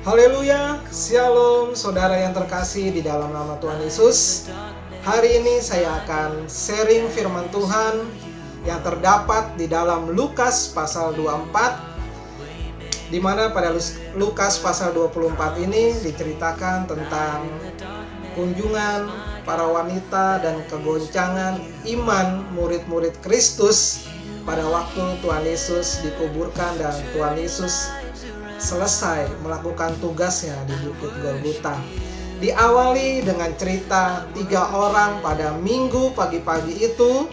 Haleluya, Shalom saudara yang terkasih di dalam nama Tuhan Yesus. Hari ini saya akan sharing firman Tuhan yang terdapat di dalam Lukas pasal 24, di mana pada Lukas pasal 24 ini diceritakan tentang kunjungan para wanita dan kegoncangan iman murid-murid Kristus pada waktu Tuhan Yesus dikuburkan dan Tuhan Yesus selesai melakukan tugasnya di Bukit Golgota. Diawali dengan cerita 3 orang pada minggu pagi-pagi itu,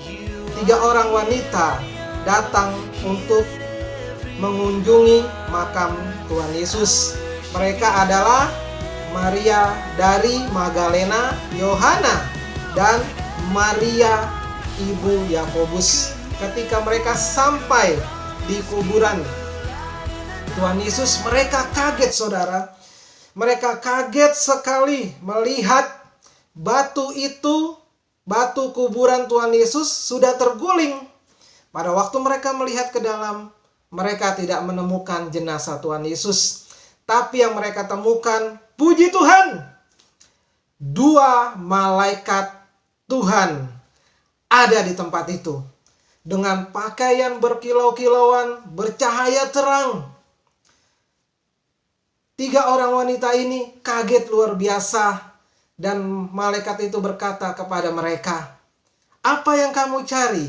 3 orang wanita datang untuk mengunjungi makam Tuhan Yesus. Mereka adalah Maria dari Magdalena, Yohana, dan Maria ibu Yakobus. Ketika mereka sampai di kuburan Tuhan Yesus, mereka kaget saudara. Mereka kaget sekali melihat batu itu, batu kuburan Tuhan Yesus sudah terguling. Pada waktu mereka melihat ke dalam, mereka tidak menemukan jenazah Tuhan Yesus. Tapi yang mereka temukan, puji Tuhan, 2 malaikat Tuhan ada di tempat itu. Dengan pakaian berkilau-kilauan, bercahaya terang. 3 orang wanita ini kaget luar biasa, dan malaikat itu berkata kepada mereka, "Apa yang kamu cari?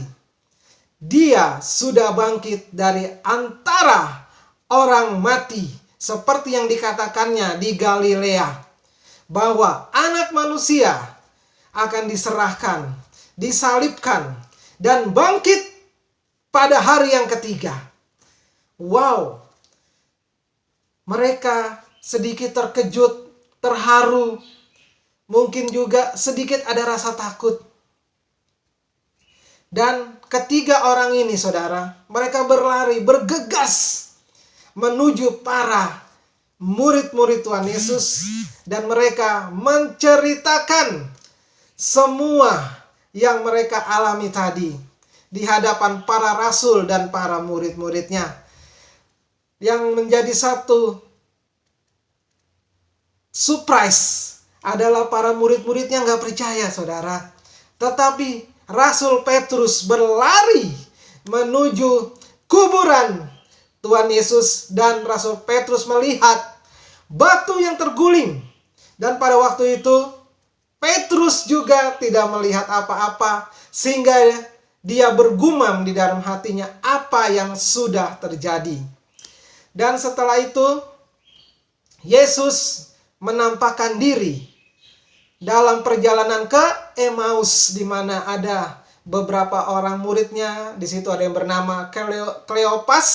Dia sudah bangkit dari antara orang mati, seperti yang dikatakannya di Galilea, bahwa Anak Manusia akan diserahkan, disalibkan, dan bangkit pada hari yang ketiga." Wow! Mereka sedikit terkejut, terharu, mungkin juga sedikit ada rasa takut. Dan ketiga orang ini saudara, mereka berlari, bergegas menuju para murid-murid Tuhan Yesus. Dan mereka menceritakan semua yang mereka alami tadi di hadapan para rasul dan para murid-muridnya. Yang menjadi satu surprise adalah para murid-muridnya nggak percaya saudara. Tetapi Rasul Petrus berlari menuju kuburan Tuhan Yesus, dan Rasul Petrus melihat batu yang terguling. Dan pada waktu itu Petrus juga tidak melihat apa-apa, sehingga dia bergumam di dalam hatinya apa yang sudah terjadi. Dan setelah itu Yesus menampakkan diri dalam perjalanan ke Emmaus, di mana ada beberapa orang muridnya. Di situ ada yang bernama Kleopas,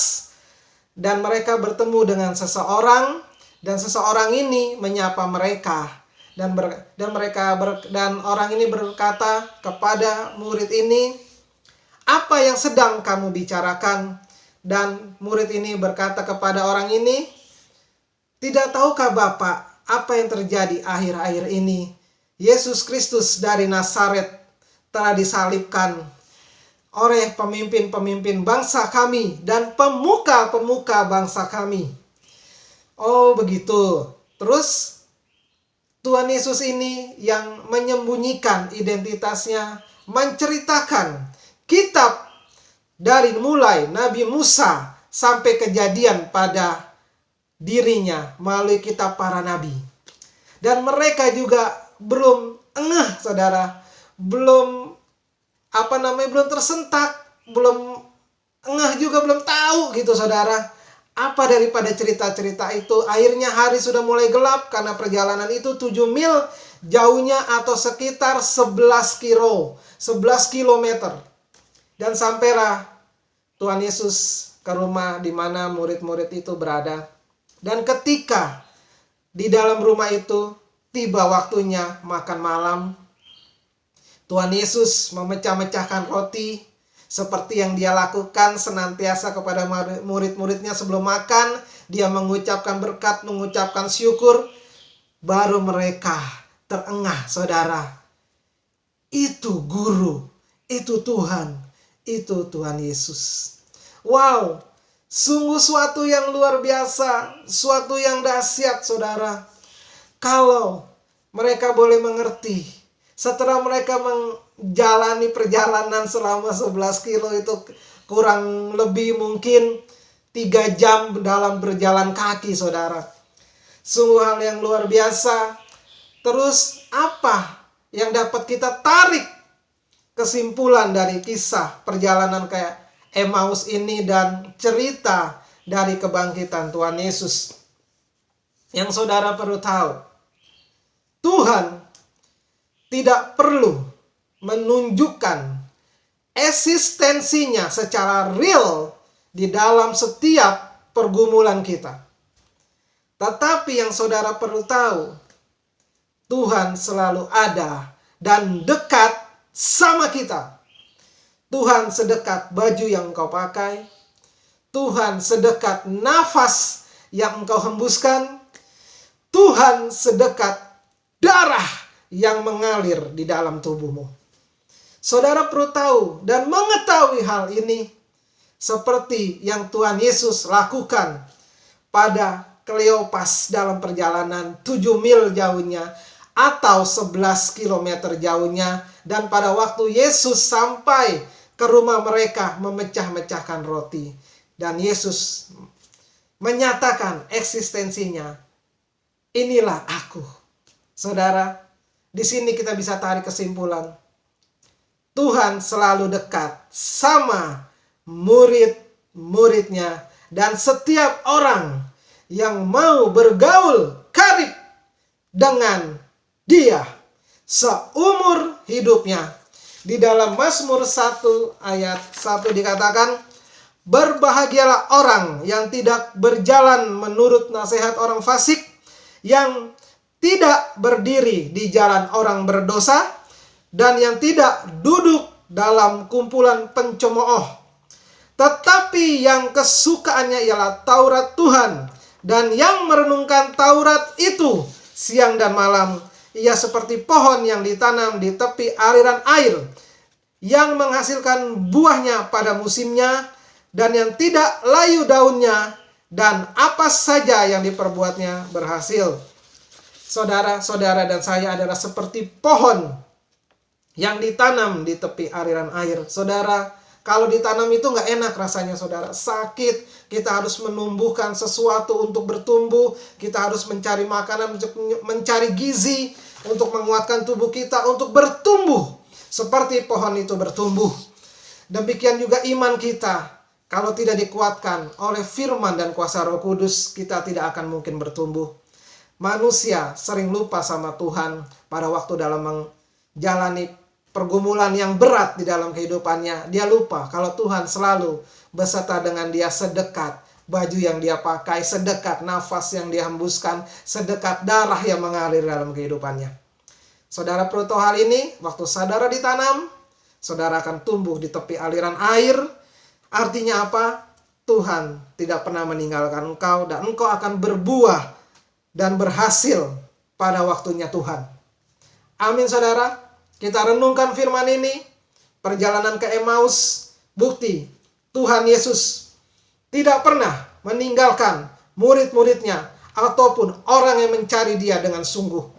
dan mereka bertemu dengan seseorang, dan seseorang ini menyapa mereka, dan orang ini berkata kepada murid ini, "Apa yang sedang kamu bicarakan?" Dan murid ini berkata kepada orang ini, "Tidak tahukah Bapak apa yang terjadi akhir-akhir ini? Yesus Kristus dari Nazaret telah disalibkan oleh pemimpin-pemimpin bangsa kami dan pemuka-pemuka bangsa kami." Oh begitu. Terus Tuhan Yesus ini yang menyembunyikan identitasnya, menceritakan kitab dari mulai Nabi Musa sampai kejadian pada dirinya melalui kitab para nabi. Dan mereka juga belum engeh saudara, belum tersentak, belum engeh juga, belum tahu gitu saudara, apa daripada cerita-cerita itu. Akhirnya hari sudah mulai gelap karena perjalanan itu 7 mil jauhnya, atau sekitar 11 kilometer. Dan sampailah Tuhan Yesus ke rumah di mana murid-murid itu berada. Dan ketika di dalam rumah itu tiba waktunya makan malam, Tuhan Yesus memecah-mecahkan roti seperti yang dia lakukan senantiasa kepada murid-muridnya sebelum makan. Dia mengucapkan berkat, mengucapkan syukur, baru mereka terengah saudara. Itu guru, itu Tuhan, itu Tuhan Yesus. Wow, Sungguh suatu yang luar biasa, suatu yang dahsyat saudara. Kalau mereka boleh mengerti, setelah mereka menjalani perjalanan selama 11 kilo itu kurang lebih mungkin 3 jam dalam berjalan kaki saudara. Sungguh hal yang luar biasa. Terus apa yang dapat kita tarik kesimpulan dari kisah perjalanan kayak Emmaus ini dan cerita dari kebangkitan Tuhan Yesus? Yang saudara perlu tahu, Tuhan tidak perlu menunjukkan eksistensinya secara real di dalam setiap pergumulan kita. Tetapi yang saudara perlu tahu, Tuhan selalu ada dan dekat sama kita. Tuhan sedekat baju yang engkau pakai. Tuhan sedekat nafas yang engkau hembuskan. Tuhan sedekat darah yang mengalir di dalam tubuhmu. Saudara perlu tahu dan mengetahui hal ini seperti yang Tuhan Yesus lakukan pada Kleopas dalam perjalanan 7 mil jauhnya atau 11 km jauhnya, dan pada waktu Yesus sampai ke rumah mereka memecah-mecahkan roti dan Yesus menyatakan eksistensinya, inilah aku. Saudara, di sini kita bisa tarik kesimpulan, Tuhan selalu dekat sama murid-muridnya dan setiap orang yang mau bergaul karib dengan Dia seumur hidupnya. Di dalam Mazmur 1 ayat 1 dikatakan, berbahagialah orang yang tidak berjalan menurut nasihat orang fasik, yang tidak berdiri di jalan orang berdosa, dan yang tidak duduk dalam kumpulan pencemooh. Tetapi yang kesukaannya ialah Taurat Tuhan, dan yang merenungkan Taurat itu siang dan malam. Ia seperti pohon yang ditanam di tepi aliran air, yang menghasilkan buahnya pada musimnya, dan yang tidak layu daunnya, dan apa saja yang diperbuatnya berhasil. Saudara-saudara dan saya adalah seperti pohon yang ditanam di tepi aliran air. Saudara, kalau ditanam itu nggak enak rasanya saudara, sakit. Kita harus menumbuhkan sesuatu untuk bertumbuh. Kita harus mencari makanan, mencari gizi untuk menguatkan tubuh kita untuk bertumbuh seperti pohon itu bertumbuh. Demikian juga iman kita. Kalau tidak dikuatkan oleh firman dan kuasa Roh Kudus, kita tidak akan mungkin bertumbuh. Manusia sering lupa sama Tuhan pada waktu dalam menjalani pergumulan yang berat di dalam kehidupannya. Dia lupa kalau Tuhan selalu beserta dengan dia, sedekat baju yang dia pakai, sedekat nafas yang dia hembuskan, sedekat darah yang mengalir dalam kehidupannya. Saudara perlu tahu hal ini, waktu saudara ditanam, saudara akan tumbuh di tepi aliran air. Artinya apa? Tuhan tidak pernah meninggalkan engkau, dan engkau akan berbuah dan berhasil pada waktunya Tuhan. Amin saudara. Kita renungkan firman ini, perjalanan ke Emmaus, bukti Tuhan Yesus tidak pernah meninggalkan murid-muridnya ataupun orang yang mencari dia dengan sungguh.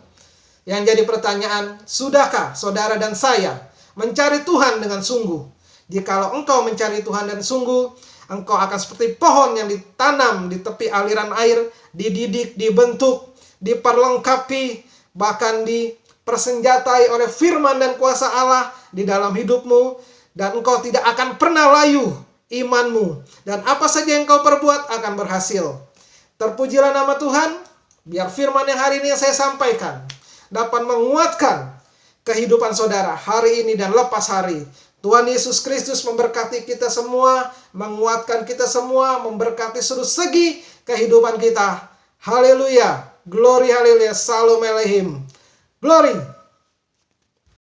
Yang jadi pertanyaan, sudahkah saudara dan saya mencari Tuhan dengan sungguh? Jikalau engkau mencari Tuhan dengan sungguh, engkau akan seperti pohon yang ditanam di tepi aliran air, dididik, dibentuk, diperlengkapi, bahkan dipersenjatai oleh firman dan kuasa Allah di dalam hidupmu, dan engkau tidak akan pernah layu imanmu, dan apa saja yang kau perbuat akan berhasil. Terpujilah nama Tuhan. Biar firman yang hari ini yang saya sampaikan dapat menguatkan kehidupan saudara hari ini dan lepas hari. Tuhan Yesus Kristus memberkati kita semua, menguatkan kita semua, memberkati seluruh segi kehidupan kita. Haleluya, glory, haleluya, salam Elohim, glory.